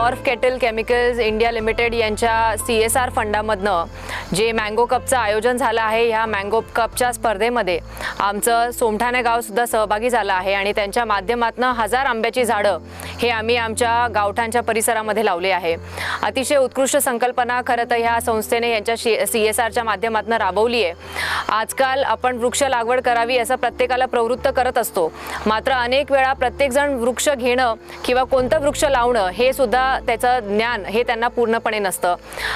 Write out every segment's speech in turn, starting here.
टॉर्फ kettle chemicals India limited यांच्या CSR फंडामधनं जे mango कपचं आयोजन झालं आहे, ह्या मँगो कपच्या स्पर्धेमध्ये आमचं सोमठाणे गाव सुद्धा सहभागी झालं आहे आणि त्यांच्या माध्यमातून 1000 आंब्याची झाडं हे आम्ही आमच्या गावठांच्या परिसरामध्ये लावले आहे। अतिशय उत्कृष्ट संकल्पना खरं तर ह्या संस्थेने यांच्या CSRच्या माध्यमातून राबवली आहे। आजकाल आपण वृक्ष लागवड करावी असं प्रत्येकाला प्रवृत्त करत असतो, मात्र अनेक वेळा प्रत्येकजण वृक्ष घेणं किंवा कोणतं वृक्ष लावणं हे सुद्धा त्याचं ज्ञान हे त्यांना पूर्णपणे नसतं।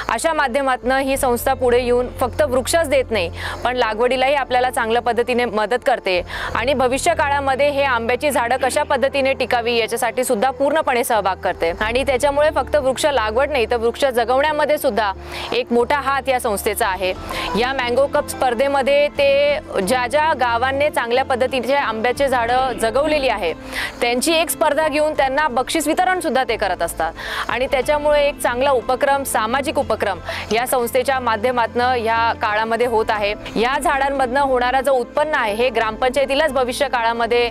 अशा माध्यमातून ही संस्था पुढे येऊन फक्त वृक्षच देत नाही, पण लागवडीलाही आपल्याला चांगल्या पद्धतीने मदत करते आणि भविष्य काळामध्ये हे आंब्याची झाडं कशा पद्धतीने टिकावी याच्यासाठी सुद्धा पूर्णपणे सहभाग करते आणि त्याच्यामुळे फक्त वृक्ष लागवड नाही तर वृक्ष जगवण्यामध्ये सुद्धा एक मोठा हात या संस्थेचा आहे। या मँगो कप स्पर्धेमध्ये ते ज्या गावांनी चांगल्या पद्धतीने आंब्याचे झाडं जगवलेली आहे त्यांची एक स्पर्धा घेऊन त्यांना बक्षीस वितरण सुद्धा ते करत असतात आणि त्याच्यामुळे एक चांगला उपक्रम, सामाजिक उपक्रम या संस्थेच्या माध्यमातून या काळामध्ये होत आहे। या झाडांमधनं होणारा जो उत्पन्न आहे हे ग्रामपंचायतीलाच भविष्य काळामध्ये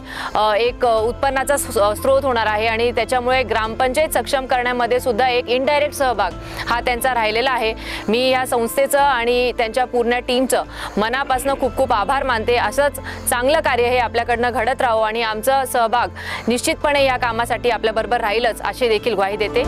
एक उत्पन्नाचा स्रोत होणार आहे आणि त्याच्यामुळे ग्रामपंचायत सक्षम करण्यामध्ये सुद्धा एक इनडायरेक्ट सहभाग हा त्यांचा राहिलेला आहे। मी या संस्थेचं आणि त्यांच्या पूर्ण टीमचं मनापासून खूप खूप आभार मानते। असंच चांगलं कार्य हे आपल्याकडनं घडत राहो आणि आमचा सहभाग निश्चितपणे या कामासाठी आपल्याबरोबर राहीलच अशी देखील ग्वाही देते।